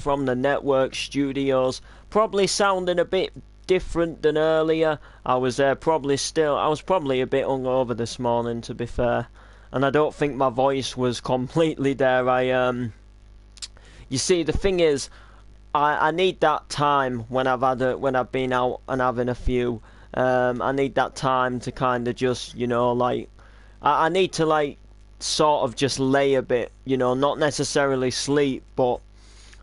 from the network studios. Probably sounding a bit different than earlier. I was probably a bit hungover this morning, to be fair, and I don't think my voice was completely there. You see, the thing is, I need that time when I've been out and having a few. I need that time to kind of just, like, I need to, like, sort of just lay a bit, not necessarily sleep, but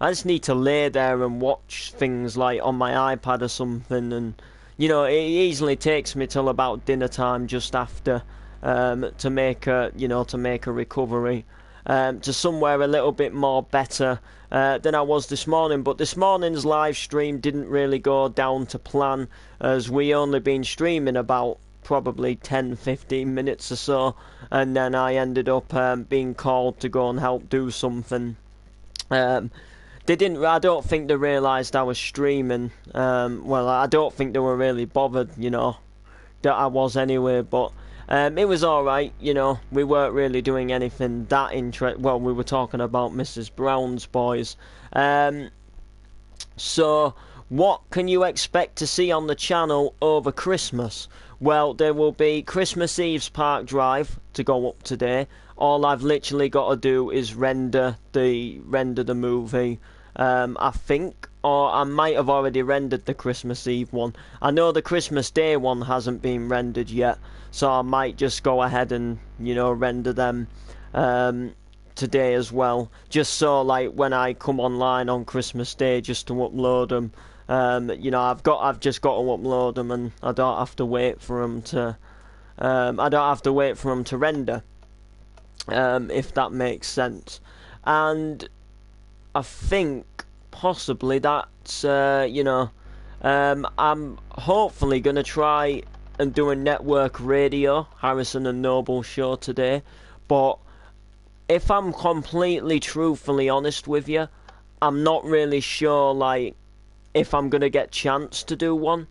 I just need to lay there and watch things like on my iPad or something, and it easily takes me till about dinner time just after to make a recovery to somewhere a little bit more better than I was this morning. But this morning's live stream didn't really go down to plan, as we only been streaming about probably 10-15 minutes or so, and then I ended up being called to go and help do something. I don't think they realised I was streaming. Well, I don't think they were really bothered, that I was anyway, but it was alright, we weren't really doing anything that well, we were talking about Mrs. Brown's boys. So, what can you expect to see on the channel over Christmas? Well, there will be Christmas Eve's Park Drive to go up today. All I've literally got to do is render the movie, I think, or I might have already rendered the Christmas Eve one. I know the Christmas Day one hasn't been rendered yet, so I might just go ahead and, render them today as well, just so, like, when I come online on Christmas Day just to upload them, I've just got to upload them, and I don't have to wait for them to render, if that makes sense. And I think possibly that's I'm hopefully gonna try and do a network radio Harrison and Noble show today, but if I'm completely truthfully honest with you, I'm not really sure, like, if I'm gonna get chance to do one,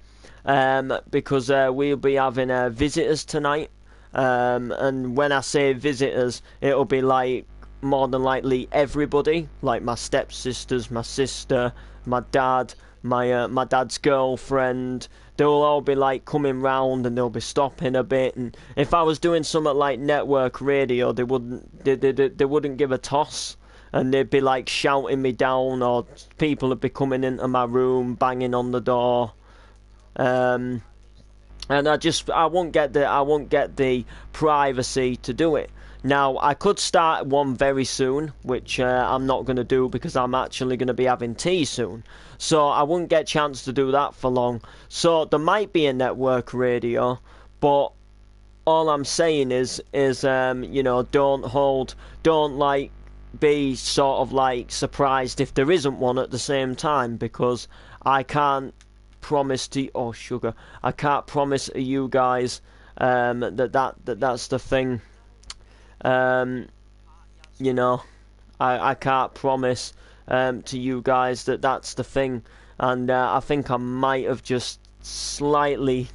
because we'll be having visitors tonight, and when I say visitors, it'll be like more than likely everybody, like my stepsisters, my sister, my dad, my dad's girlfriend. They'll all be like coming round, and they'll be stopping a bit. And if I was doing something like network radio, they wouldn't give a toss, and they'd be like shouting me down, or people would be coming into my room, banging on the door. And I won't get the privacy to do it. Now, I could start one very soon, which I'm not going to do because I'm actually going to be having tea soon. So I wouldn't get a chance to do that for long. So there might be a network radio, but all I'm saying is don't like be sort of like surprised if there isn't one at the same time, because I can't promise to I can't promise you guys that's the thing. I can't promise to you guys that's the thing, and I think I might have just slightly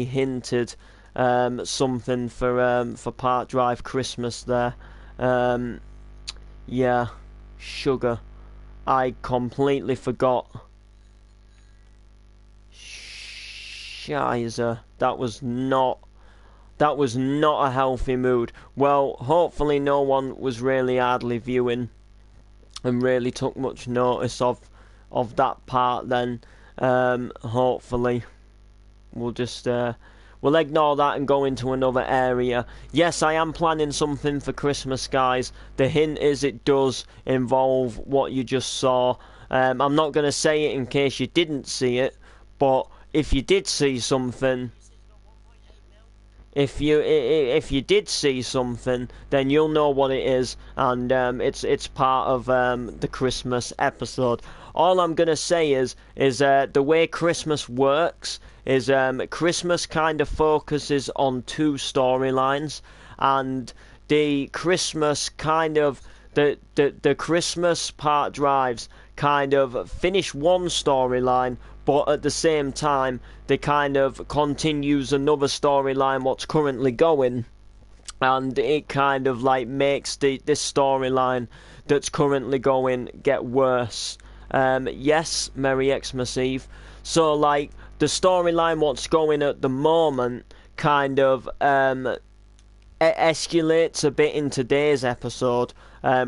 hinted something for Park Drive Christmas there. Yeah, sugar. I completely forgot. Shizer. That was not a healthy mood. Well, hopefully no one was really hardly viewing and really took much notice of that part then. Hopefully we'll just we'll ignore that and go into another area. Yes, I am planning something for Christmas, guys. The hint is it does involve what you just saw. I'm not going to say it in case you didn't see it, but if you did see something, if you did see something, then you'll know what it is, and it's part of the Christmas episode. All I'm gonna say is the way Christmas works is Christmas kind of focuses on two storylines, and the Christmas kind of the Christmas part drives kind of finish one storyline, but at the same time they kind of continues another storyline what's currently going, and it kind of like makes this storyline that's currently going get worse. Yes, Merry Xmas Eve. So like the storyline, what's going at the moment, kind of escalates a bit in today's episode,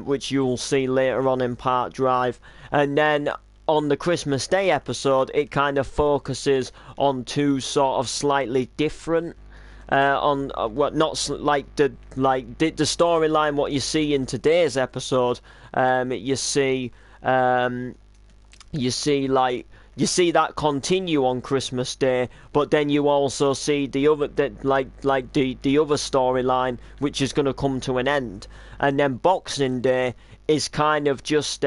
which you'll see later on in Park Drive, and then on the Christmas Day episode, it kind of focuses on two sort of slightly different. On what not like the storyline what you see in today's episode, you see you see that continue on Christmas Day, but then you also see the other the other storyline which is going to come to an end, and then Boxing Day is kind of just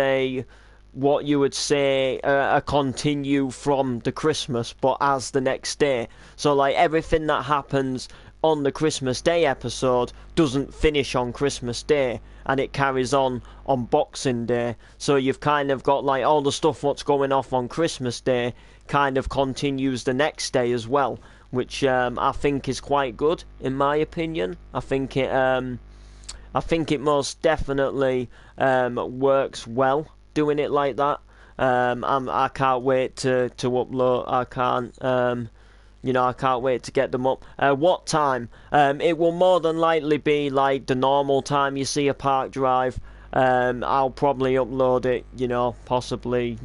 what you would say a continue from the Christmas, but as the next day. So like everything that happens on the Christmas Day episode doesn't finish on Christmas Day, and it carries on Boxing Day. So you've kind of got like all the stuff what's going off on Christmas Day kind of continues the next day as well, which I think is quite good in my opinion. I think it most definitely works well doing it like that. I can't wait to upload. I can't wait to get them up. What time? It will more than likely be like the normal time you see a Park Drive. I'll probably upload it, possibly,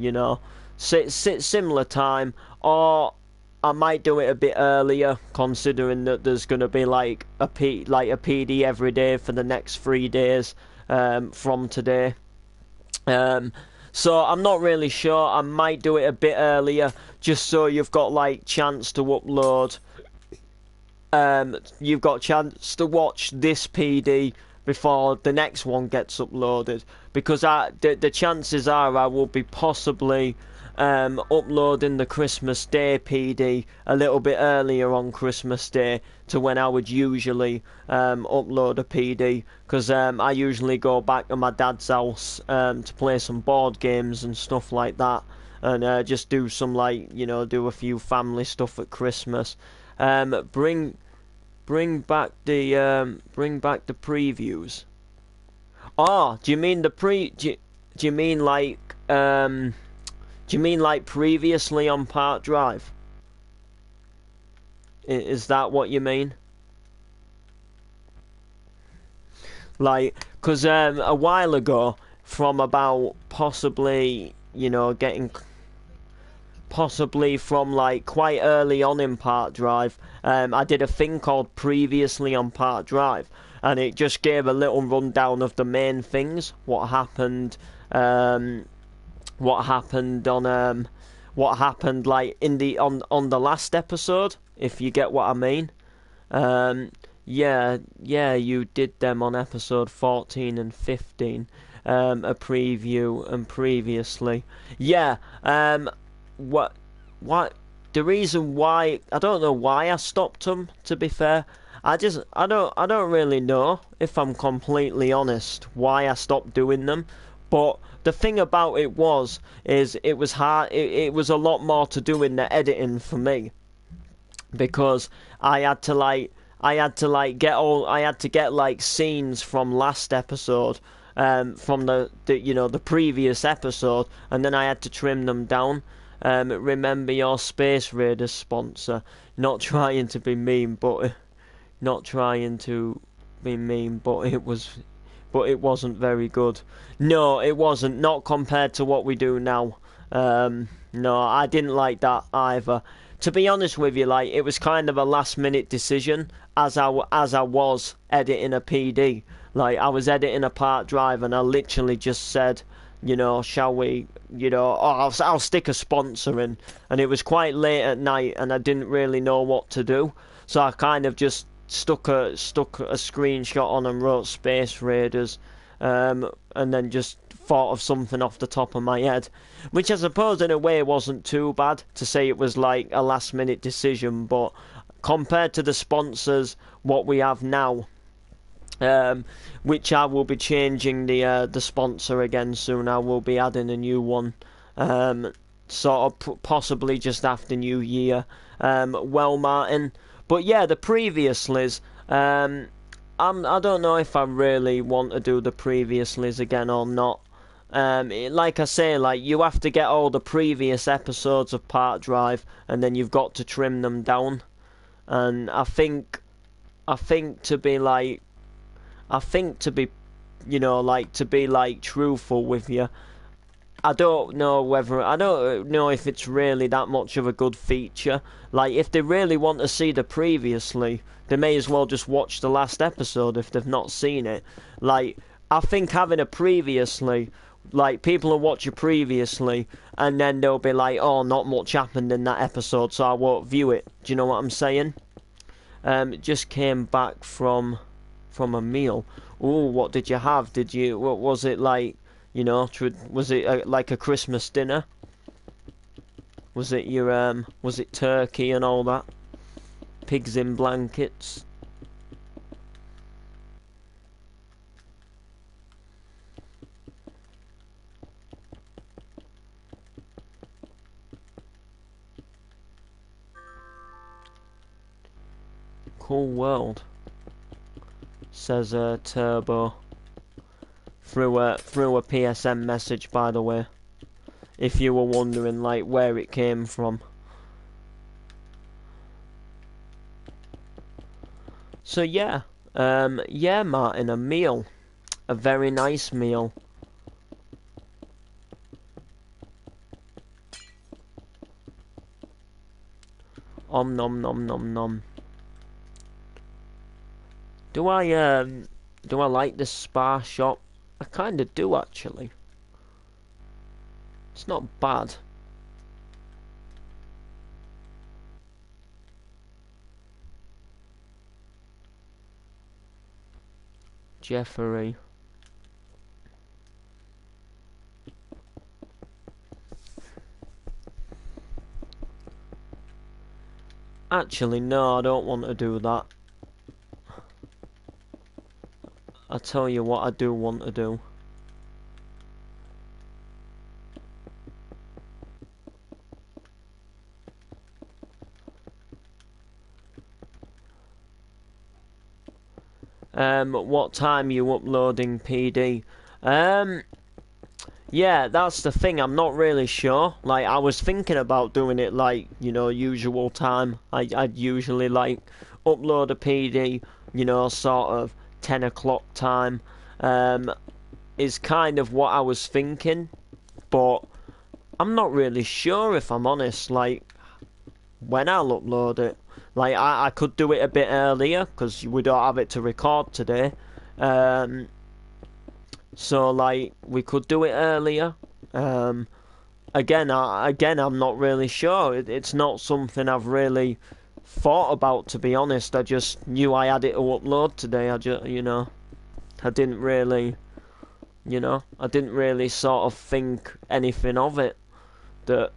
similar time, or I might do it a bit earlier, considering that there's going to be like a PD every day for the next 3 days from today. So I'm not really sure. I might do it a bit earlier, just so you've got like chance to upload. You've got chance to watch this PD before the next one gets uploaded, because the chances are I will be possibly uploading the Christmas Day PD a little bit earlier on Christmas Day to when I would usually upload a PD, because I usually go back to my dad's house to play some board games and stuff like that, and just do some do a few family stuff at Christmas. Bring back the previews. Oh, do you mean do you mean like previously on Park Drive? Is that what you mean? Like, because a while ago, from about possibly from like quite early on in Park Drive, I did a thing called Previously on Park Drive, and it just gave a little rundown of the main things, what happened like in the on the last episode, if you get what I mean. Yeah, you did them on episode 14 and 15, a preview and previously. Yeah, what the reason why, I don't know why I stopped them, to be fair. I don't really know, if I'm completely honest, why I stopped doing them. But the thing about it is it was hard. It was a lot more to do in the editing for me, because I had to get like scenes from last episode, from the previous episode, and then I had to trim them down. Remember your Space Raiders sponsor. Not trying to be mean, but it wasn't very good. No, it wasn't. Not compared to what we do now. No, I didn't like that either. To be honest with you, like, it was kind of a last minute decision, as I was editing a PD. Like, I was editing a Park Drive, and I literally just said, shall we, I'll stick a sponsor in. And it was quite late at night, and I didn't really know what to do. So I kind of just stuck a screenshot on and wrote Space Raiders, and then just thought of something off the top of my head, which I suppose in a way wasn't too bad to say it was like a last minute decision. But compared to the sponsors what we have now, which I will be changing the sponsor again soon. I will be adding a new one, sort of possibly just after New Year. Well, Martin. But yeah, the previouslys, I don't know if I really want to do the previouslys again or not. Like I say, like you have to get all the previous episodes of Part Drive, and then you've got to trim them down. And I think to be like, like to be like truthful with you. I don't know if it's really that much of a good feature. Like, if they really want to see the previously, they may as well just watch the last episode if they've not seen it. Like, I think having a previously, like, people will watch a previously, and then they'll be like, oh, not much happened in that episode, so I won't view it. Do you know what I'm saying? It just came back from a meal. Ooh, what did you have? What was it like? You know, was it like a Christmas dinner? Was it was it turkey and all that? Pigs in blankets? Cool world, says Turbo. Through a PSN message, by the way, if you were wondering like where it came from. So yeah, yeah, Martin, a meal, a very nice meal. Om nom nom nom nom. Do I like this spa shop? I kinda do, actually. It's not bad. Jeffrey. Actually, no, I don't want to do that. I'll tell you what I do want to do. What time are you uploading, PD? Yeah, that's the thing, I'm not really sure. Like, I was thinking about doing it like, you know, usual time. I'd usually, like, upload a PD, you know, sort of 10 o'clock time. Is kind of what I was thinking. But I'm not really sure, if I'm honest, like, when I'll upload it. Like, I could do it a bit earlier, because we don't have it to record today. So, like, we could do it earlier. Again, I'm not really sure. It's not something I've really thought about, to be honest. I just knew I had it to upload today. I didn't really, I didn't really sort of think anything of it. That,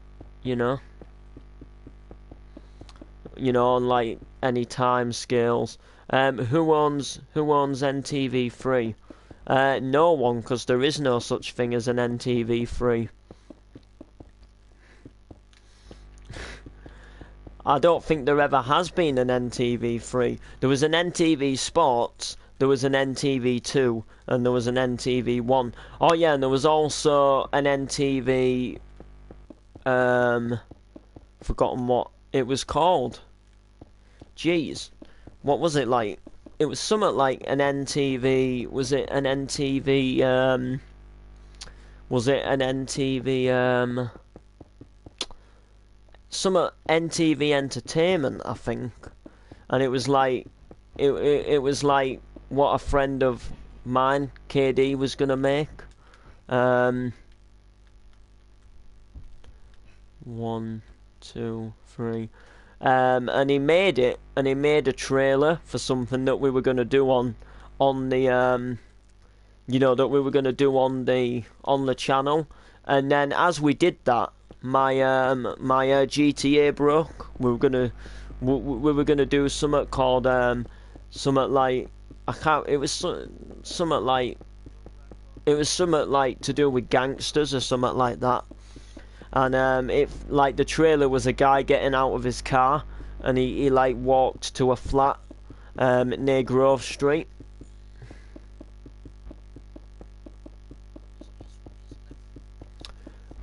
on like any time scales. Who owns NTV3? No one, because there is no such thing as an NTV3. I don't think there ever has been an NTV3. There was an NTV Sports, there was an NTV2, and there was an NTV1. Oh yeah, and there was also an NTV... forgotten what it was called. Jeez. What was it like? It was something like an NTV... Was it an NTV... Was it an NTV... Some NTV Entertainment, I think, and it was like it was like what a friend of mine, KD, was gonna make. 1, 2, 3, and he made it, and he made a trailer for something that we were gonna do on the that we were gonna do on the channel, and then as we did that, my GTA broke. We were gonna do something called something like it was something like to do with gangsters or something like that. And like the trailer was a guy getting out of his car, and he like walked to a flat near Grove Street,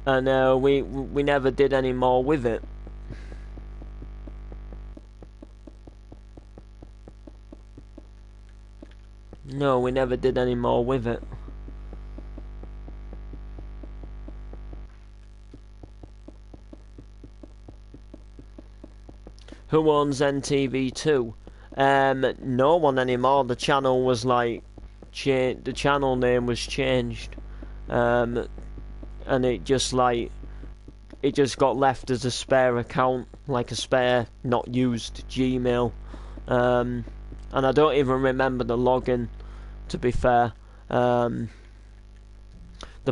and we never did any more with it. No, we never did any more with it. Who owns NTV2? No one anymore. The channel was like, the channel name was changed, and it just got left as a spare account, like a spare, not used Gmail, and I don't even remember the login, to be fair. The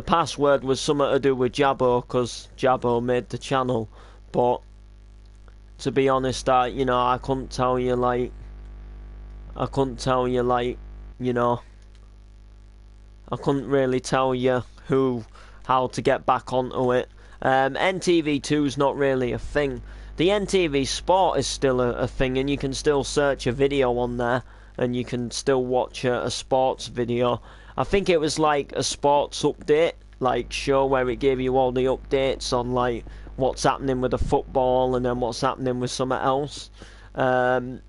password was something to do with Jabbo, because Jabbo made the channel, but to be honest, I couldn't tell you, like, I couldn't really tell you how to get back onto it. NTV2 is not really a thing. The NTV Sport is still a thing, and you can still search a video on there, and you can still watch a sports video. I think it was like a sports update, like show where it gave you all the updates on like what's happening with the football and then what's happening with something else. And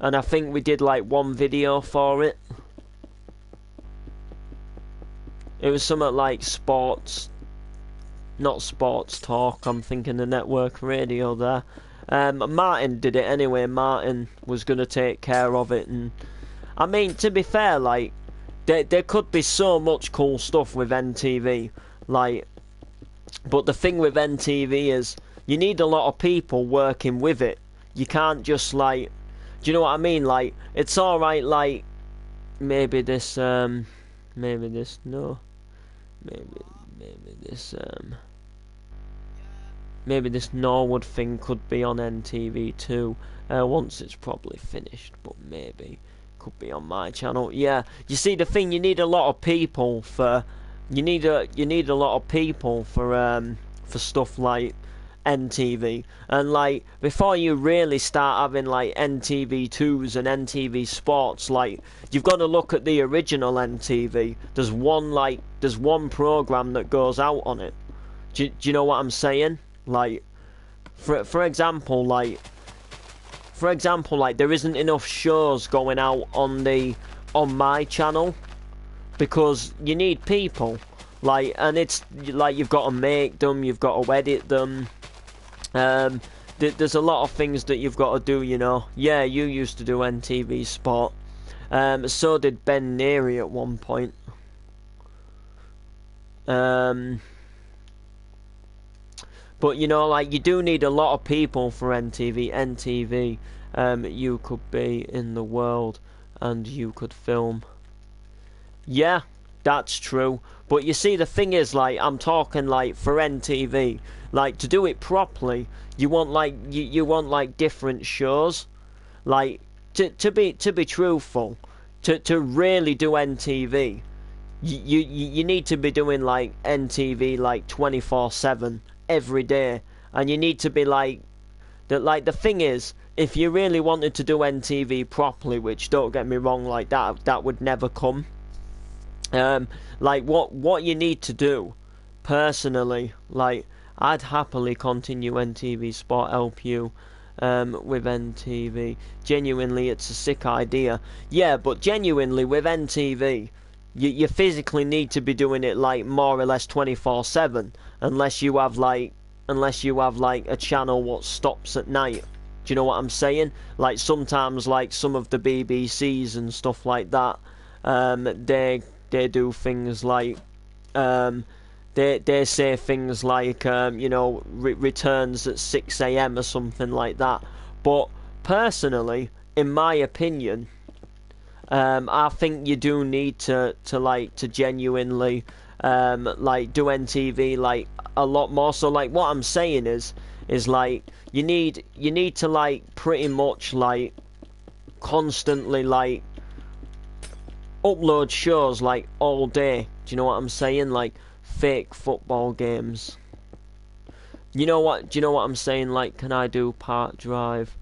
I think we did like one video for it. It was something like sports, not sports talk. I'm thinking the network radio there. Martin did it anyway. Martin was gonna take care of it, and I mean, to be fair, like there could be so much cool stuff with NTV, like. But the thing with NTV is you need a lot of people working with it. You can't just like, do you know what I mean? Like, it's alright, like, maybe this Norwood thing could be on NTV too, once it's probably finished, but maybe could be on my channel. Yeah, you see, the thing, you need a lot of people for. You need a lot of people for stuff like NTV, and like before you really start having like NTV2s and NTV Sports, like you've got to look at the original NTV. There's one program that goes out on it. Do you know what I'm saying? Like for example, like there isn't enough shows going out on my channel. Because you need people, like, and it's like you've got to make them, you've got to edit them. There's a lot of things that you've got to do, you know. Yeah, you used to do NTV Sport. So did Ben Neary at one point. But you know, like, you do need a lot of people for NTV. NTV, you could be in the world and you could film. Yeah, that's true. But you see, the thing is, like, I'm talking like for NTV, like to do it properly, you want like you want like different shows, like to be truthful, to really do NTV, you need to be doing like NTV like 24/7 every day, and you need to be like that. Like the thing is, if you really wanted to do NTV properly, which don't get me wrong, like that would never come. Like what you need to do, personally, like I'd happily continue NTV Sport, help you with NTV. Genuinely, it's a sick idea. Yeah, but genuinely with NTV, you physically need to be doing it like more or less 24/7, unless you have like a channel what stops at night. Do you know what I'm saying? Like sometimes, like some of the BBCs and stuff like that, they do things like they say things like returns at 6 AM or something like that. But personally, in my opinion, I think you do need to genuinely like do NTV like a lot more. So like what I'm saying is like you need to like pretty much like constantly like upload shows like all day. Do you know what I'm saying? Like fake football games. Do you know what I'm saying? Like, can I do Park Drive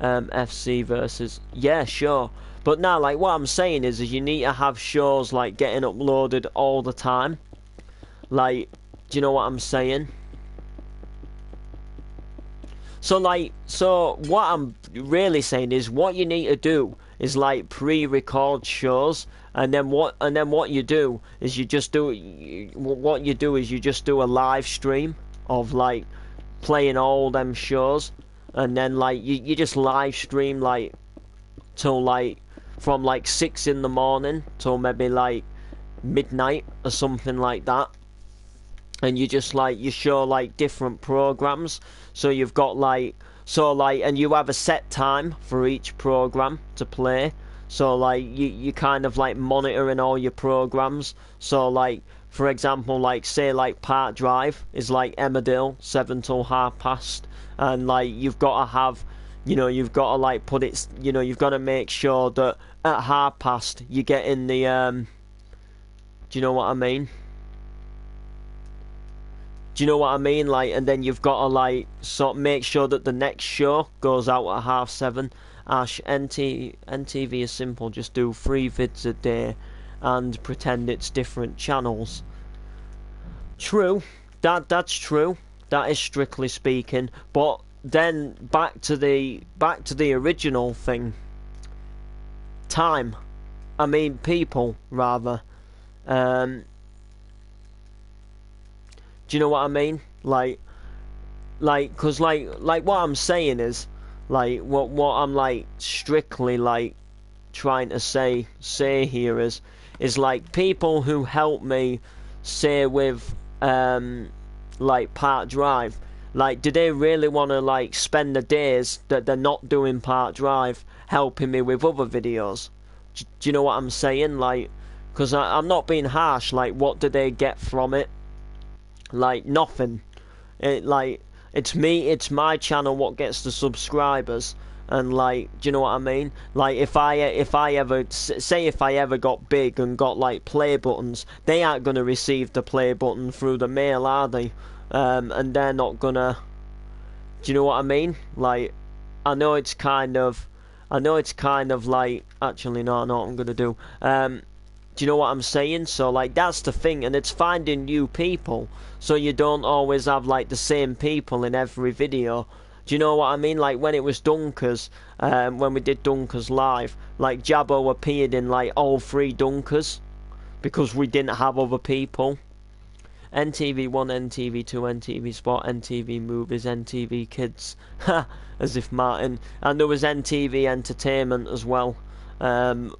FC versus? Yeah, sure. But now, like, what I'm saying is you need to have shows like getting uploaded all the time. Like, Do you know what I'm saying? So what I'm really saying is what you need to do is like pre-record shows, and then what you do is you just do a live stream of like playing all them shows, and then like you just live stream like till like from like 6 in the morning till maybe like midnight or something like that. And you just like you show like different programs, so you've got like and you have a set time for each program to play, so like you kind of like monitoring all your programs. So like for example, like say like Park Drive is like Emmerdale 7 till 5:30, and like you've got to have, you've got to like put it, you've got to make sure that at 5:30 you get in the do you know what I mean? Do you know what I mean? Like, and then you've got to like sort of make sure that the next show goes out at 7:30. Ash, NTV is simple. Just do 3 vids a day, and pretend it's different channels. True, that's true. That is strictly speaking. But then back to the original thing. Time. I mean, people rather. Do you know what I mean? Cause what I'm saying is, like, what I'm like strictly like trying to say here is like people who help me, say with like Park Drive, like, do they really want to like spend the days that they're not doing Park Drive helping me with other videos? Do you know what I'm saying? Like, cause I'm not being harsh. Like, what do they get from it? Like, nothing. It's my channel what gets the subscribers, and like, do you know what I mean? Like, if I ever got big and got like play buttons, they aren't gonna receive the play button through the mail, are they? And they're not gonna. Do you know what I mean? Like, I know it's kind of like, actually no, I know what I'm gonna do. Do you know what I'm saying? So like, that's the thing, and it's finding new people, so you don't always have like the same people in every video. Do you know what I mean? Like when it was Dunkers, when we did Dunkers live, like Jabbo appeared in like all 3 Dunkers because we didn't have other people. NTV1, NTV2, NTV Sport, NTV Movies, NTV Kids. Ha! As if Martin. And there was NTV Entertainment as well. And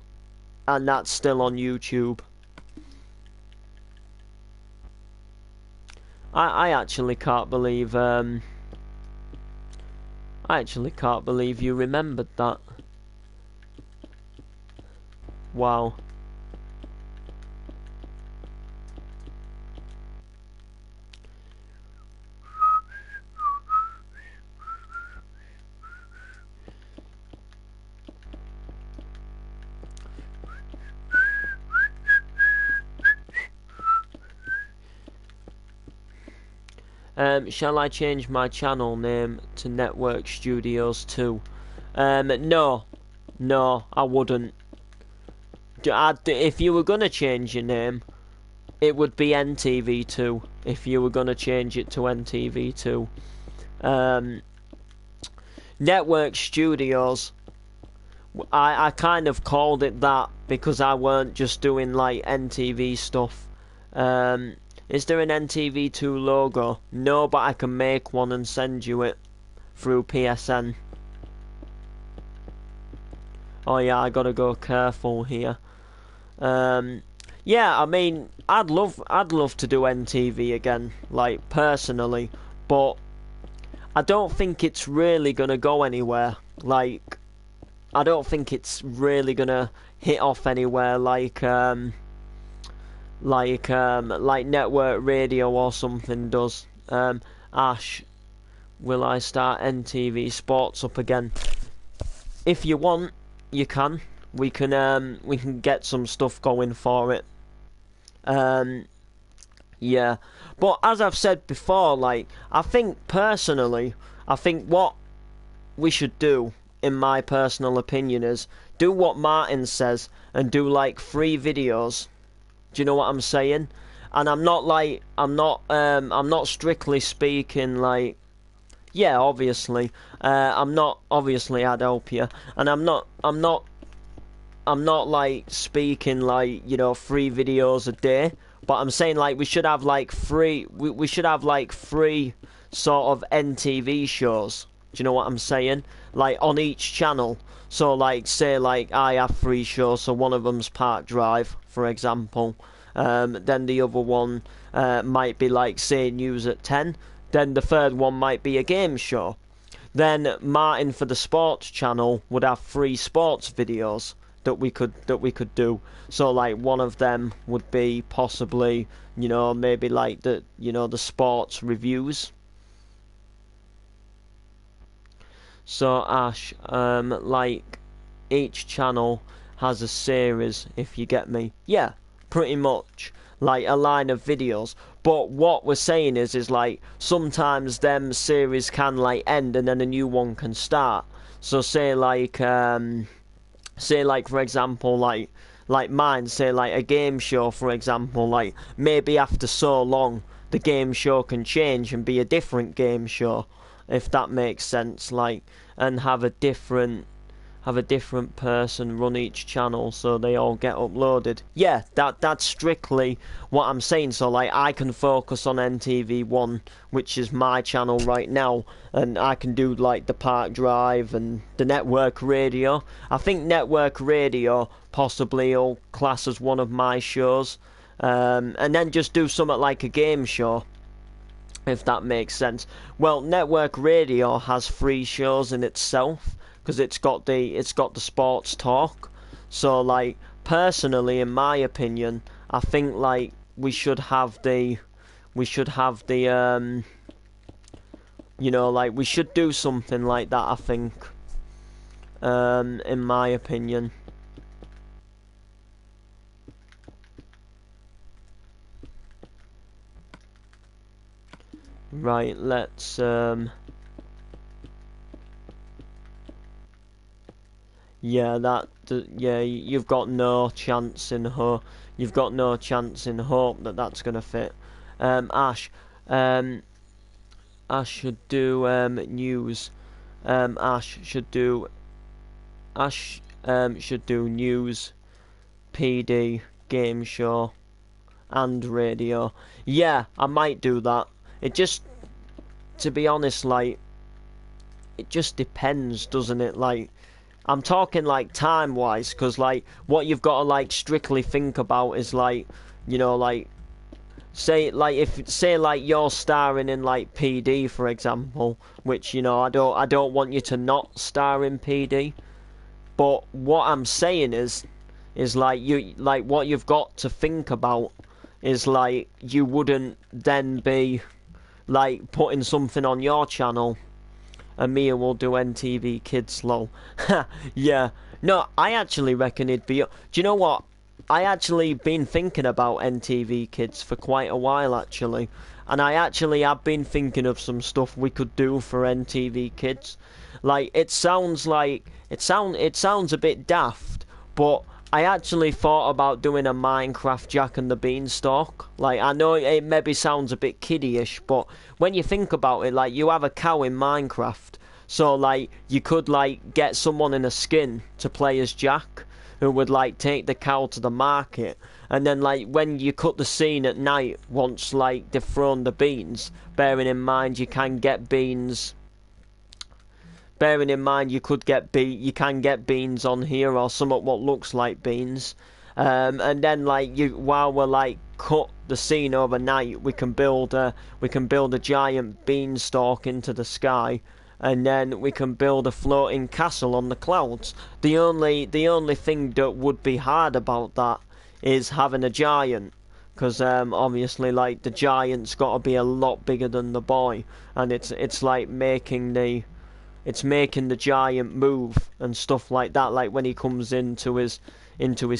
that's still on YouTube. I actually can't believe you remembered that. Wow. Shall I change my channel name to Network Studios 2? No, I wouldn't. If you were gonna change your name, it would be NTV2. If you were gonna change it to NTV2, Network Studios. I kind of called it that because I weren't just doing like NTV stuff. Is there an NTV2 logo? No, but I can make one and send you it through PSN. Oh yeah, I gotta go careful here. Yeah, I mean, I'd love to do NTV again, like personally, but I don't think it's really gonna go anywhere. Like, I don't think it's really gonna hit off anywhere like network radio or something does. Ash, will I start NTV Sports up again? If you want, you can. We can get some stuff going for it. Yeah. But as I've said before, like, I think personally, what we should do, in my personal opinion, is do what Martin says and do like 3 videos. Do you know what I'm saying? and I'm not like I'm not strictly speaking like, yeah, obviously, I'm not, obviously I'd help you, and I'm not like speaking like, you know, 3 videos a day, but I'm saying like we should have like we should have like 3 sort of NTV shows. Do you know what I'm saying? Like on each channel. So like say like I have 3 shows, so one of them's Park Drive, for example. Then the other one might be like say News at 10. Then the third one might be a game show. Then Martin for the sports channel would have 3 sports videos that we could do. So like one of them would be possibly, you know, maybe like the, you know, the sports reviews. So Ash, like each channel has a series, if you get me. Yeah, pretty much like a line of videos. But what we're saying is like sometimes them series can like end and then a new one can start. So say like for example like mine, say like a game show, for example, like maybe after so long the game show can change and be a different game show, if that makes sense, like, and have a different person run each channel so they all get uploaded. Yeah, that's strictly what I'm saying. So like I can focus on NTV1, which is my channel right now, and I can do like the Park Drive and the network radio. I think network radio possibly will class as one of my shows, and then just do something like a game show, if that makes sense. Well, network radio has 3 shows in itself, because it's got the sports talk. So like personally, in my opinion, I think like we should have the you know, like we should do something like that, I think, in my opinion. Right, let's yeah, yeah, you've got no chance in hope. You've got no chance in hope that that's gonna fit. Ash, Ash should do news. Ash should do news, PD, game show, and radio. Yeah, I might do that. It just, to be honest, like, it just depends, doesn't it? Like, I'm talking like time wise, because like what you've got to like strictly think about is like, you know, like say like you're starring in like PD, for example, which, you know, I don't want you to not star in PD, but what I'm saying is like you, like what you've got to think about is like you wouldn't then be like putting something on your channel and Mia will do NTV Kids, lol. Yeah. No, I actually reckon it'd be... Do you know what? I actually been thinking about NTV Kids for quite a while, actually. And I actually have been thinking of some stuff we could do for NTV Kids. Like, it sounds a bit daft, but I actually thought about doing a Minecraft Jack and the Beanstalk. Like, I know it maybe sounds a bit kiddie-ish, but when you think about it, like, you have a cow in Minecraft, so, like, you could, like, get someone in a skin to play as Jack, who would, like, take the cow to the market, and then, like, when you cut the scene at night, once, like, they've thrown the beans, bearing in mind you can get beans... Bearing in mind you can get beans on here, or somewhat what looks like beans, and then like while we're like cut the scene overnight, we can build a giant beanstalk into the sky, and then we can build a floating castle on the clouds. The only thing that would be hard about that is having a giant, because obviously like the giant's got to be a lot bigger than the boy, and it's like making the giant move and stuff like that, like when he comes into his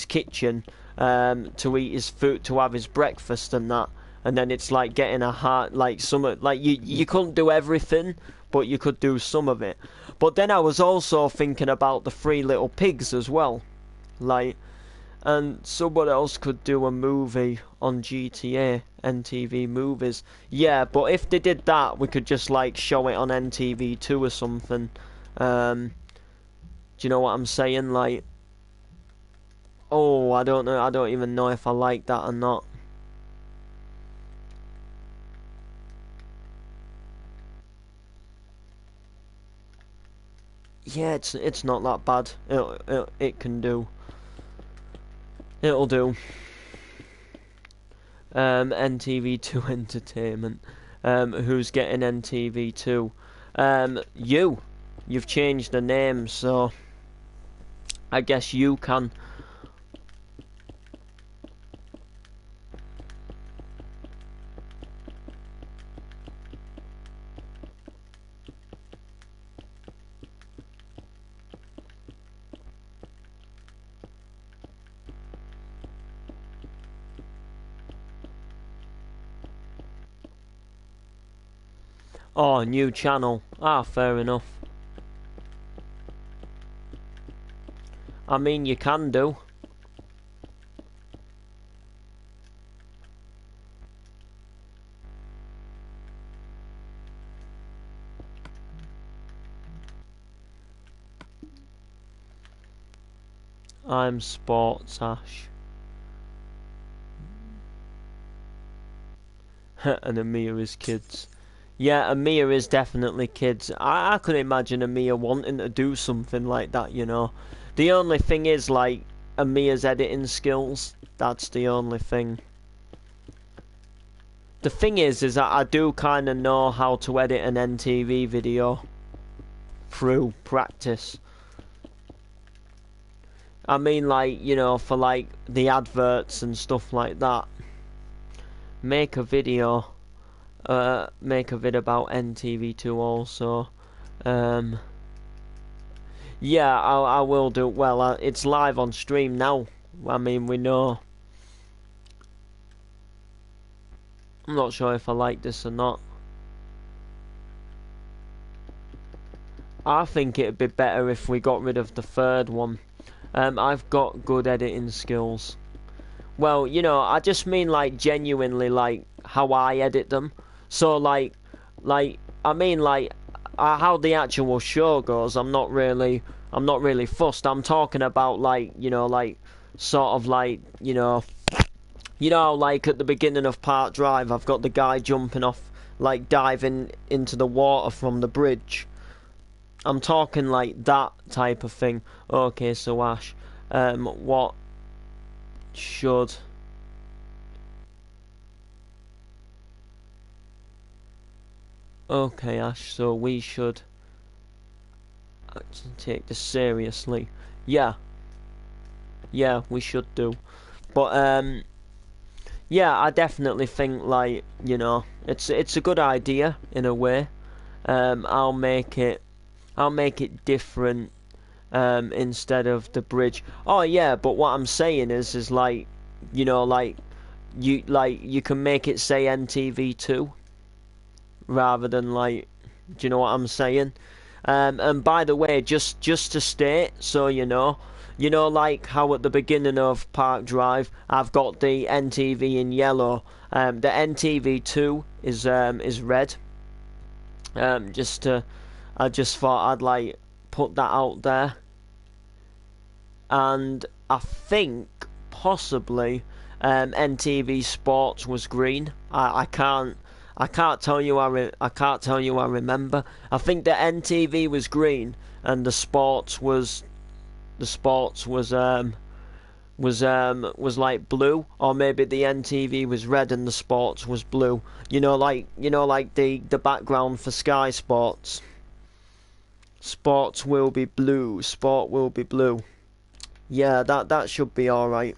kitchen to eat his food, to have his breakfast and that, and then it's like getting a heart, like some, like you couldn't do everything, but you could do some of it. But then I was also thinking about the 3 little pigs as well, like and someone else could do a movie on GTA, NTV movies. Yeah, but if they did that, we could just like show it on NTV2 or something. Do you know what I'm saying? Like, oh, I don't know. I don't even know if I like that or not. Yeah, it's not that bad. It can do. It'll do. NTV2 Entertainment. Who's getting NTV2? You've changed the name, so I guess you can. Oh, new channel. Ah, fair enough. I mean, you can do. I'm Sports Ash. And Amir is kids. Yeah, Amir is definitely kids. I could imagine Amir wanting to do something like that, you know. The only thing is, like, Amir's editing skills. That's the only thing. The thing is that I do kind of know how to edit an NTV video through practice. I mean, like, you know, for like the adverts and stuff like that. Make a video. Make a vid about NTV2 also. Yeah, I will do. Well, it's live on stream now. I mean, we know. I'm not sure if I like this or not. I think it'd be better if we got rid of the third one. I've got good editing skills. Well, you know, I just mean like genuinely like how I edit them. So like I mean like how the actual show goes. I'm not really fussed. I'm talking about like, you know, like sort of like, you know, like at the beginning of Park Drive, I've got the guy jumping off, like diving into the water from the bridge. I'm talking like that type of thing. Okay, so Ash, what should okay, Ash, so we should actually take this seriously. Yeah, yeah, we should do. But yeah, I definitely think like, you know, it's a good idea in a way. I'll make it different instead of the bridge. Oh yeah, but what I'm saying is like, you know, like you can make it say NTV2 rather than like, do you know what I'm saying? And by the way, just to state, so you know, like how at the beginning of Park Drive, I've got the NTV in yellow. The NTV2 is red. I just thought I'd like put that out there, and I think possibly NTV Sports was green. I can't tell you I can't tell you I remember. I think the NTV was green and the sports was was like blue, or maybe the NTV was red and the sports was blue. You know like the background for Sky Sports. Sports will be blue. Sport will be blue. Yeah, that should be all right.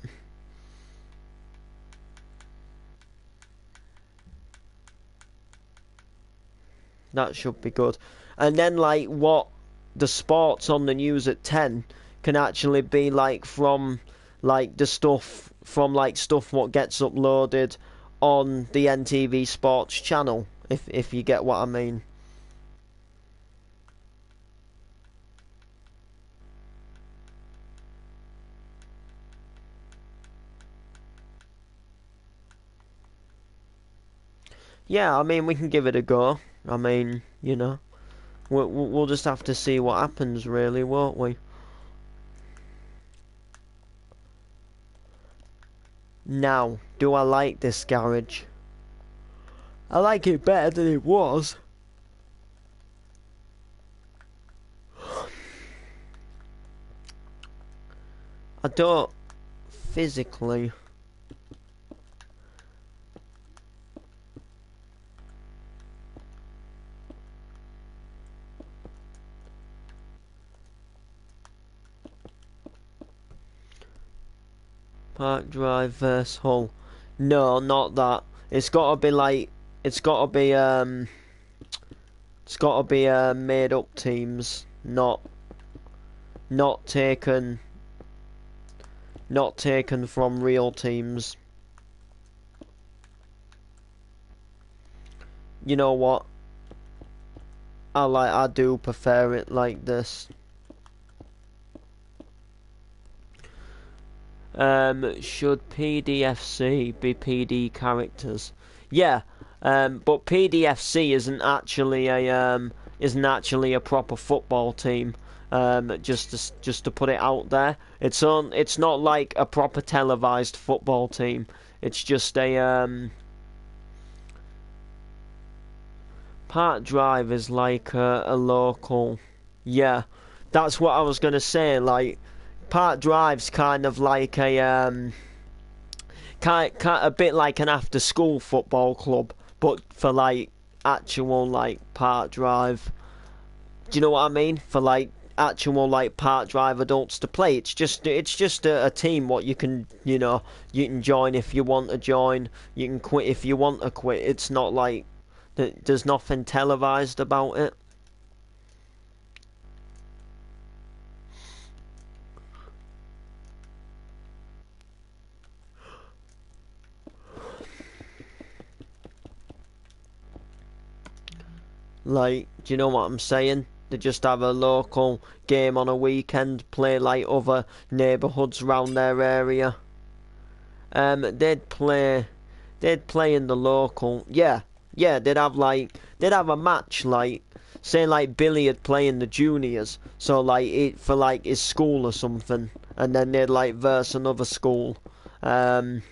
That should be good. And then like what the sports on the news at 10 can actually be like from like the stuff from like stuff what gets uploaded on the NTV Sports channel, if you get what I mean. Yeah, I mean, we can give it a go. I mean, you know, we'll just have to see what happens, really, won't we? Now, do I like this garage? I like it better than it was. I don't physically. Park Drive versus Hull. No, not that. It's gotta be like. It's gotta be It's gotta be made up teams, not taken not taken from real teams. You know what? I do prefer it like this. Should PDFC be PD characters? Yeah, but PDFC isn't actually a proper football team. Just to put it out there, it's not like a proper televised football team. It's just a Park Drive is like a local. Yeah, that's what I was gonna say. Like Park Drive's kind of like a bit like an after school football club, but for like actual like Park Drive. Do you know what I mean? For like actual like Park Drive adults to play. It's just a team what you can you can join if you want to join. You can quit if you want to quit. It's not like there's nothing televised about it. Like, do you know what I'm saying? They just have a local game on a weekend, play like other neighbourhoods round their area. They'd play in the local. Yeah, yeah. They'd have a match like, say like Billy would play in the juniors. So like for like his school or something, and then they'd like verse another school. Um,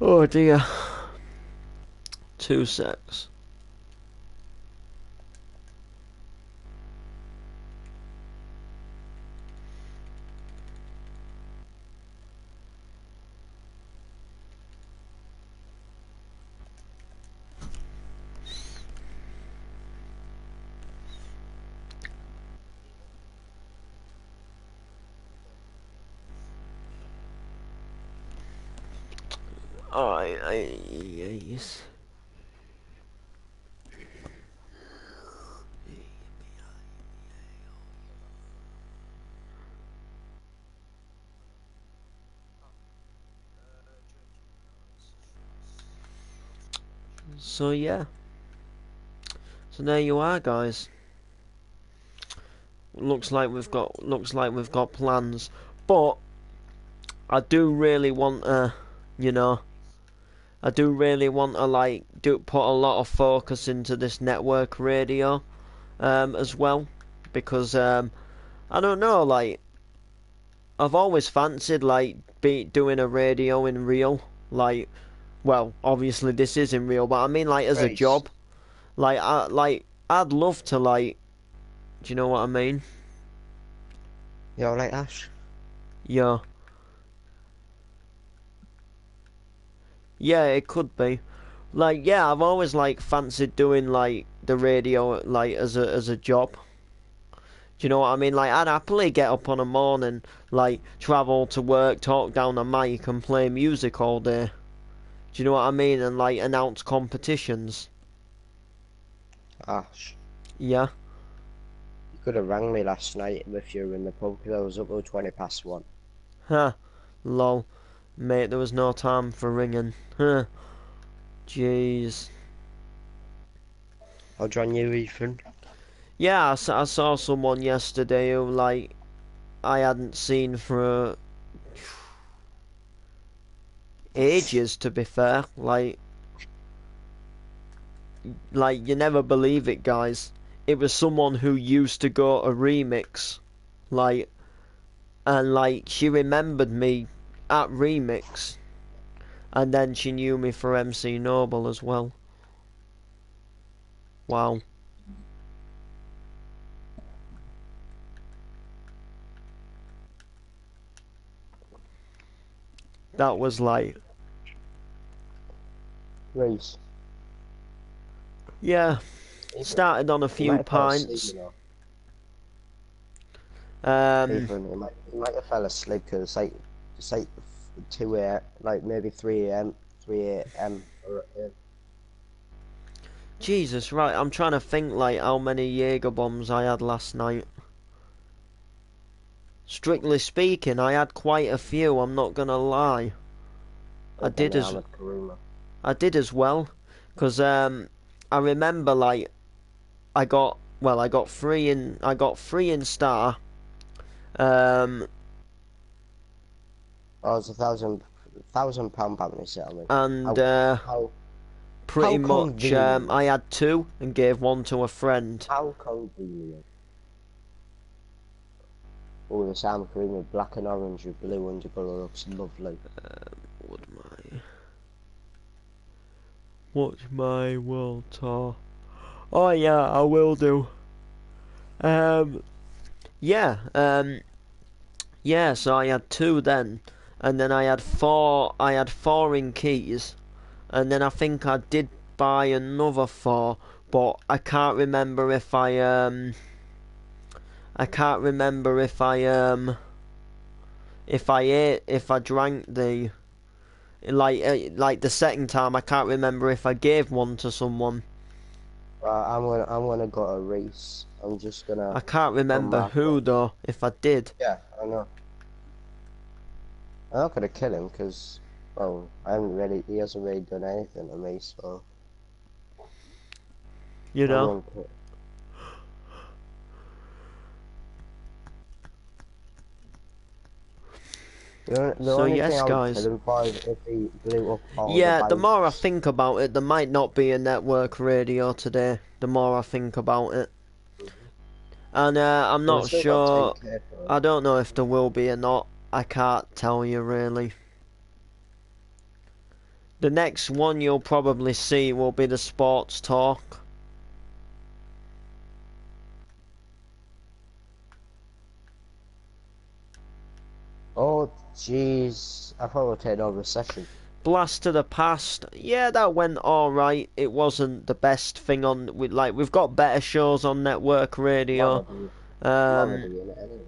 oh dear. 2 secs. Alright, yes. So yeah. So there you are, guys. Looks like we've got plans, but I do really want to, you know, I do really want to like do put a lot of focus into this network radio, as well, because I don't know, like I've always fancied like doing a radio in real, like, well, obviously this is in real, but I mean like as a job, I'd love to like, do you know what I mean? You're right, Ash. Yeah. Yeah, it could be. Like, yeah, I've always like fancied doing like the radio like as a job. Do you know what I mean? Like I'd happily get up on a morning, like travel to work, talk down a mic, and play music all day. Do you know what I mean? And like announce competitions. Ash, Yeah. you could have rang me last night if you were in the pub because I was up till 1:20. Huh. Lol. Mate, there was no time for ringing. Huh. Jeez. I'll join you, Ethan. Yeah, I saw someone yesterday who like I hadn't seen for ages. To be fair, like you never believe it, guys. It was someone who used to go to Remix, like, and like she remembered me at Remix, and then she knew me for MC Noble as well. Wow. That was like, Reese. yeah, started on a You few might have fell asleep, pints. you know. Um, Ethan, you might have fell asleep because it's like 2 a.m., like maybe 3 a.m., 3 a.m. Jesus, right, I'm trying to think like how many Jaeger bombs I had last night. Strictly speaking, I had quite a few, I'm not gonna lie. I did as I did as well, cause I remember like I got three in Star. Um, Oh, it's £1,000 bounty settlement. and How pretty much convenient. I had two and gave one to a friend. How convenient. Oh, the salmon cream with black and orange with blue undercolour looks lovely. What's my world tour? Oh yeah, I will do. Yeah, yeah. So I had two then, and then I had four. I had four in Keys, and then I think I did buy another four, but I can't remember if I can't remember if I drank the like the second time. I can't remember if I gave one to someone. I'm gonna go to Reese. I'm just I gonna can't come remember back. who though. If I did, Yeah, I know. I'm not gonna kill him because, well, he hasn't really done anything to me, so you I know. won't kill. The So only thing yes, I would kill guys. him for is if he blew up all the Yeah, the more I banks. think about it, there might not be a network radio today. The more I think about it, and I'm But I not still got sure. 10k for it. I don't know if there will be or not. I can't tell you really. The next one you'll probably see will be the sports talk. Oh, jeez. I thought we'd take over a session. Blast to the past. Yeah, that went all right. It wasn't the best thing on. We've got better shows on network radio. I'm already Um, in it anyway.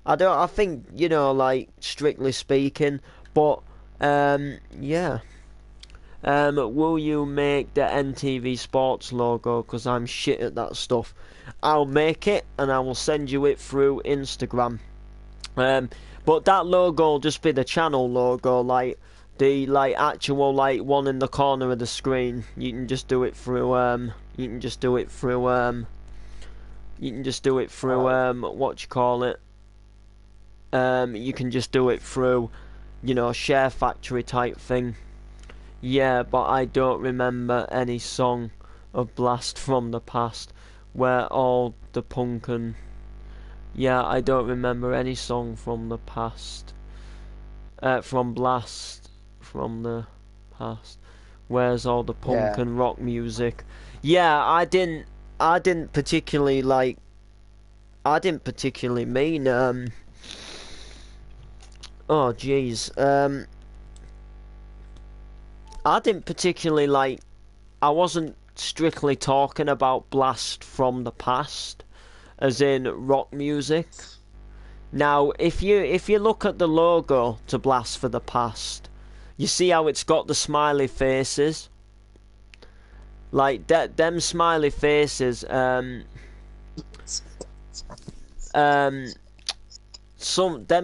I don't. I think you know, like strictly speaking, but yeah. Will you make the NTV Sports logo? Because I'm shit at that stuff. I'll make it and I will send you it through Instagram. But that logo will just be the channel logo, like the actual one in the corner of the screen. You can just do it through you can just do it through what you call it. You can just do it through, you know, Share Factory type thing. Yeah, but I don't remember any song of Blast from the past where all the punk and yeah, I don't remember any song from the past. From Blast from the past. Where's all the punk Yeah. and rock music? Yeah, I didn't particularly I didn't particularly mean oh jeez. I didn't particularly I wasn't strictly talking about Blast from the past, as in rock music. Now, if you look at the logo to Blast for the Past, you see how it's got the smiley faces. Like them smiley faces. Them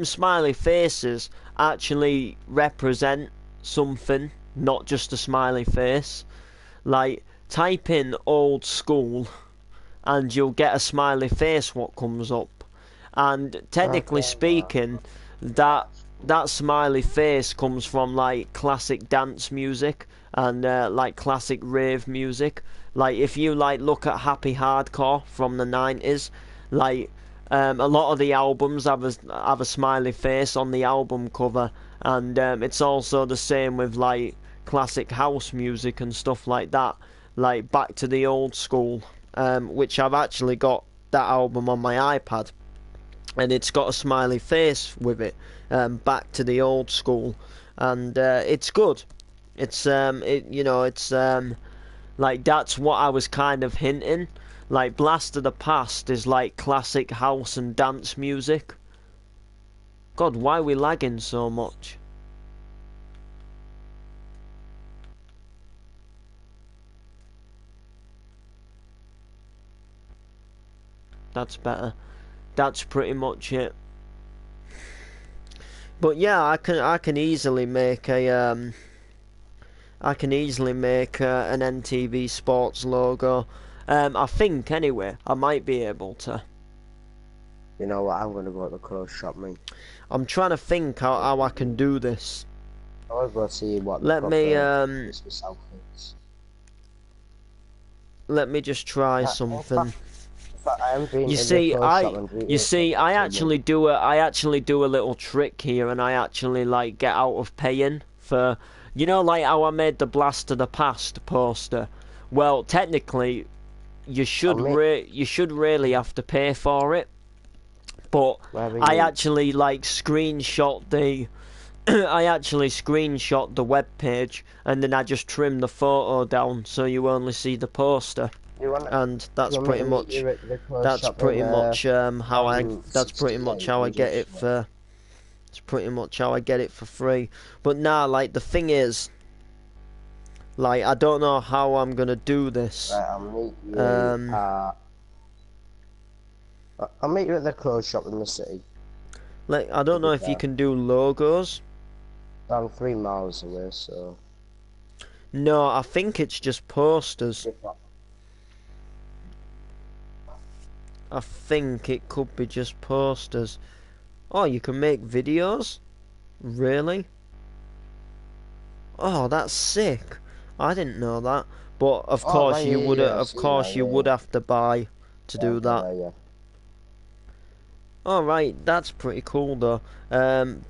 smiley faces actually represent something, not just a smiley face. Like, type in old school and you'll get a smiley face what comes up. And technically speaking, that smiley face comes from like classic dance music and like classic rave music. Like, if you like look at Happy Hardcore from the 90s, like a lot of the albums have a smiley face on the album cover, and it's also the same with like classic house music and stuff like that, like Back to the Old School, which I've actually got that album on my iPad, and it's got a smiley face with it, Back to the Old School, and it's good. It's like, that's what I was kind of hinting. Like, Blast of the Past is like classic house and dance music. God, why are we lagging so much? That's better. That's pretty much it. But yeah, I can easily make a an NTV Sports logo. I think anyway. I might be able to. You know what? I'm gonna go to the clothes shop, mate. I'm trying to think how I can do this. I want to go see what. Let me Christmas outfits. Let me just try something. You see, I actually do a little trick here, and I actually like get out of paying for, like how I made the Blast of the Past poster. Well, technically, you should really have to pay for it, but I actually like screenshot the web page, and then I just trim the photo down so you only see the poster. And that's pretty much how I get it for. It's pretty much how I get it for free. But now, like, the thing is, like, I don't know how I'm gonna do this. Right, I'll meet you at the clothes shop in the city. Like, I don't know if you can do logos. I'm 3 miles away, so. No, I think it's just posters. I think it could be just posters. Oh, you can make videos? Really? Oh, that's sick. I didn't know that. But of course you would have to buy to do that. Yeah. Alright, that's pretty cool though.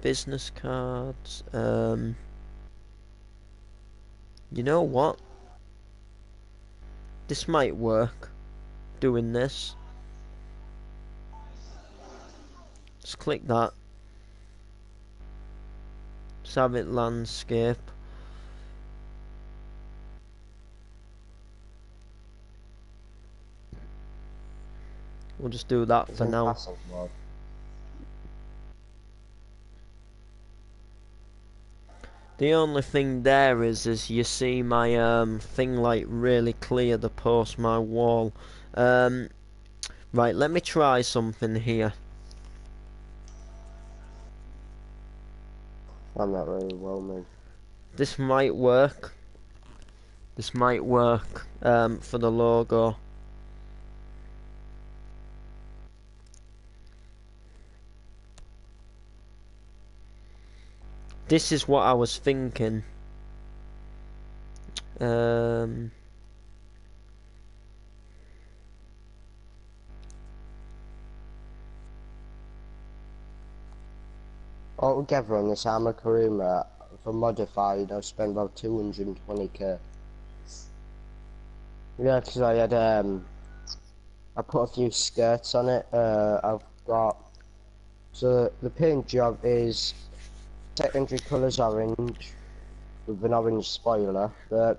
Business cards. You know what? This might work. Doing this. Just click that. Just have it landscape. We'll just do that for now. The only thing there is you see my thing like really clear, the post my wall. Right, let me try something here. I'm not really well, man. This might work. This might work for the logo. This is what I was thinking. Altogether on this Arma Karuma, for modified, I've spent about 220k. Yeah, because I had I put a few skirts on it. I've got, so the paint job is secondary colours orange with an orange spoiler. The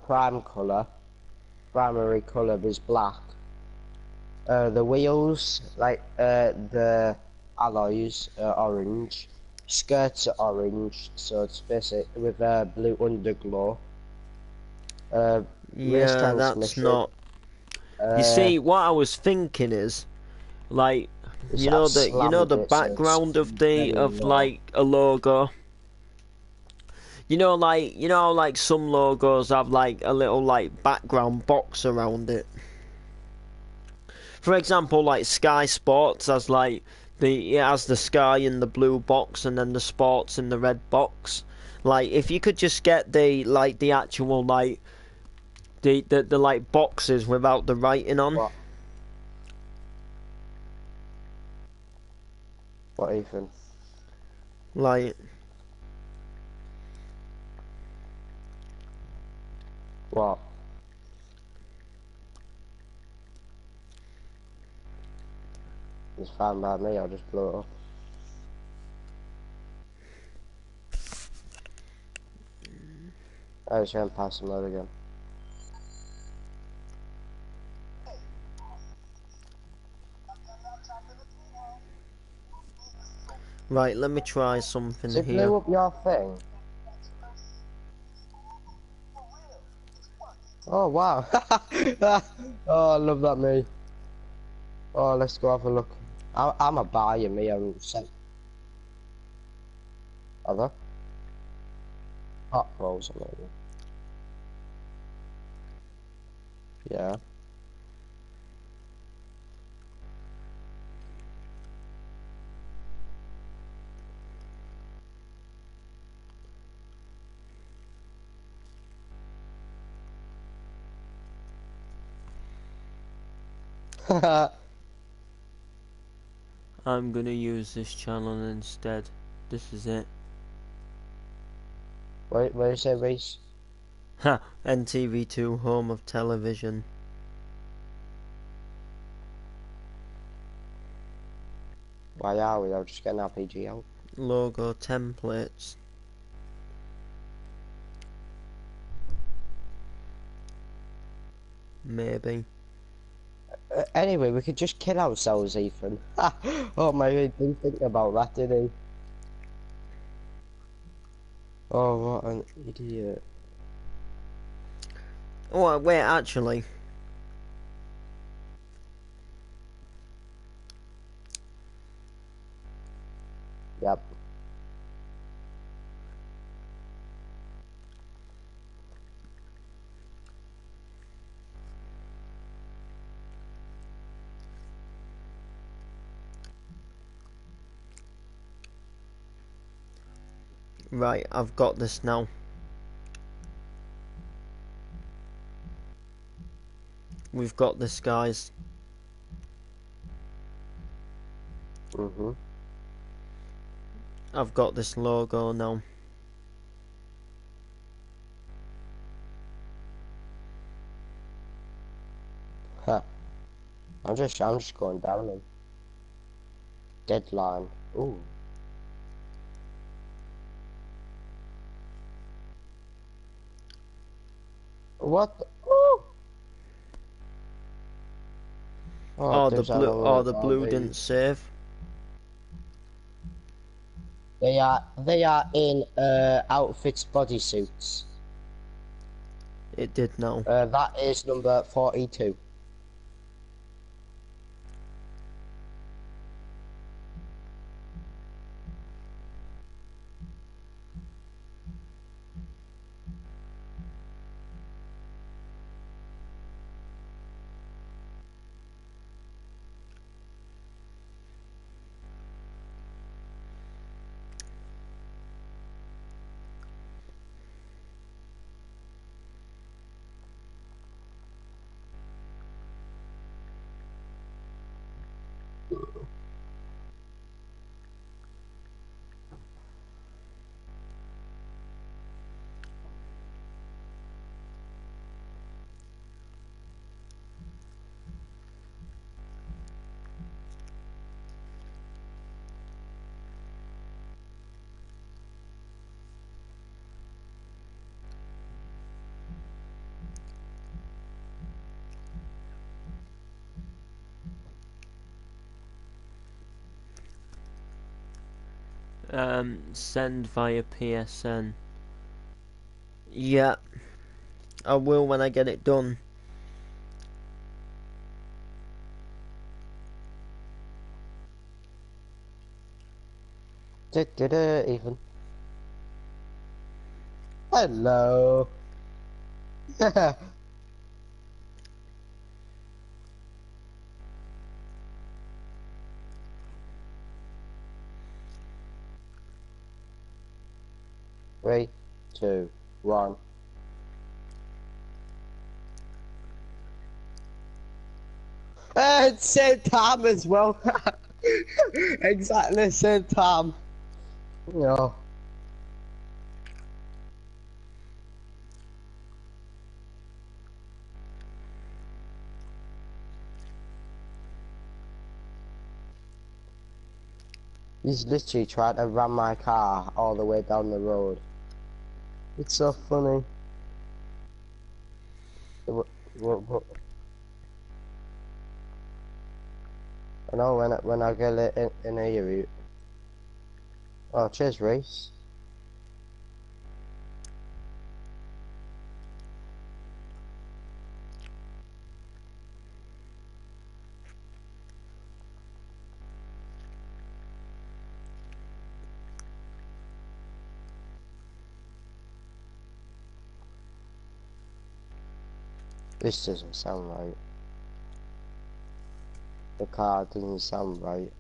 prime colour primary colour is black. The wheels, like the alloys, are orange. Skirts are orange, so it's basic with a blue underglow. Race Yeah, that's transmission. not. You Uh, see, what I was thinking is, like, I've you know slammed the it, so it's background of very low. like a logo. You know, like some logos have like a little like background box around it. For example, like Sky Sports has like it has the sky in the blue box and then the sports in the red box. Like if you could just get the actual like the like boxes without the writing on. What? What, Ethan? Like What? It's fine by me, I'll just blow it up. I was trying to pass them out again. right, let me try Has something it here. blew up your thing? Oh wow! Oh, I love that, me. Oh, let's go have a look. I'm a buyer, me. I'm sent. Other hot rolls, maybe. Yeah. I'm gonna use this channel instead. This is it. Where you say, Reese? Ha! NTV2, home of television. Why are we? I'll just get an RPG out. Logo templates. Maybe. Anyway, we could just kill ourselves, Ethan. Oh my god, didn't think about that, did he? Oh, what an idiot. Oh, wait, actually. Yep. Right, I've got this now. We've got this, guys. Mm-hmm. I've got this logo now. Huh. I'm just going down them. Deadline. Ooh. What? Ooh. Oh, there's our The blue already. didn't save. They are in outfits bodysuits. It did now. That is number 42. Send via PSN. Yeah, I will when I get it done. Even. Hello. 3, 2, 1. Same time as well. Exactly same time. No. He's literally trying to ram my car all the way down the road. It's so funny. I know when I get it in here. Oh, cheers, Reese. This doesn't sound right. The car doesn't sound right.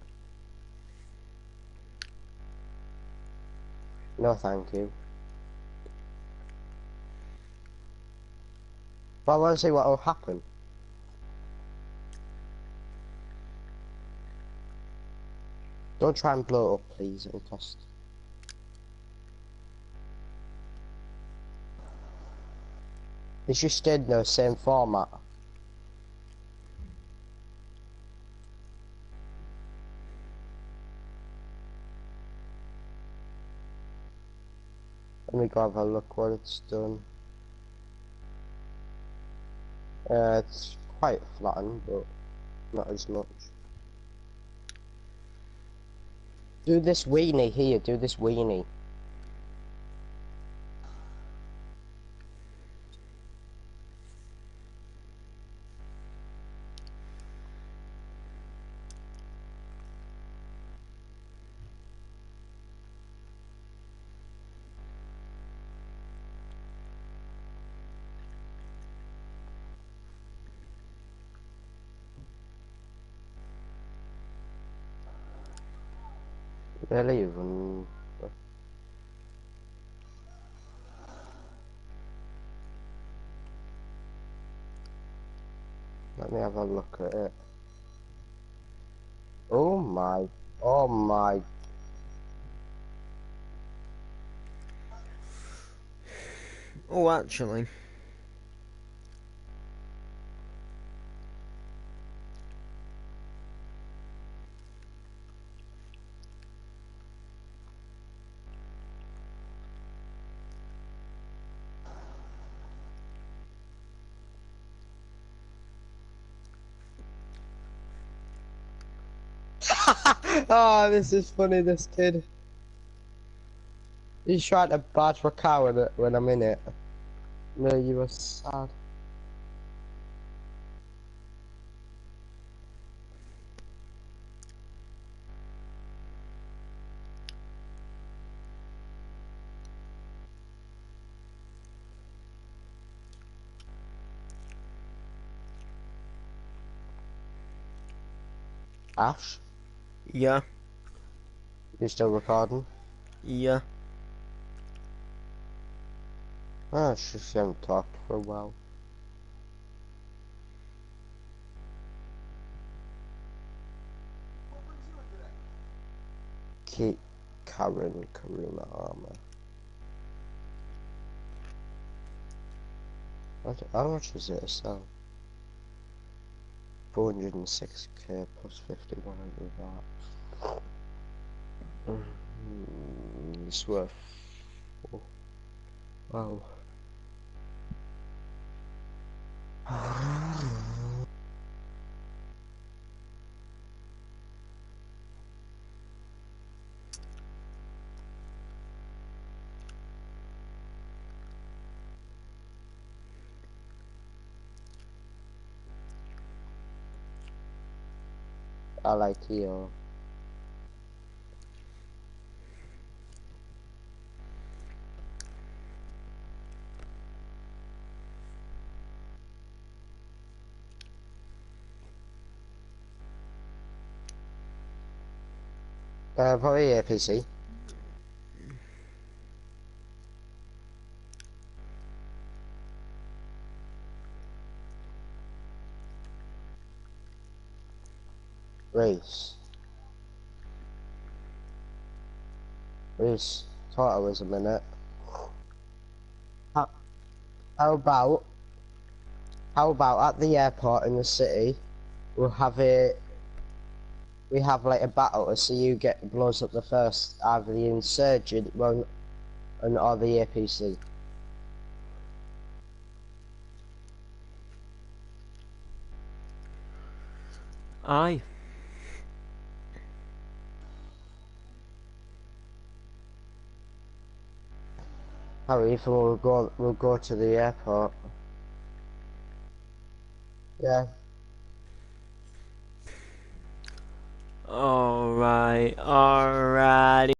No, thank you. But I want to see what will happen. Don't try and blow it up, please. It'll cost. It's just stayed in the same format. Let me go have a look what it's done. It's quite flattened, but not as much. Do this weenie here, do this weenie. Really even. Let me have a look at it. Oh my, oh my. Oh, actually. Oh, this is funny, this kid. He's trying to barge my car when I'm in it. No, you were sad. Ash, Yeah, you still recording? yeah. Oh, it's just you haven't talked for a while. Keep Karen Karuna armor. How much is it to sell? 406k plus 51 of that. It's worth. Oh, wow. I like you. Probably APC. Race. Race. Thought I was a minute. How, how about at the airport in the city, we'll have it. We have like a battle to see who blows up the first, either the insurgent one or the APC. Aye. Harry, if we'll go to the airport. Yeah. Alright, alrighty.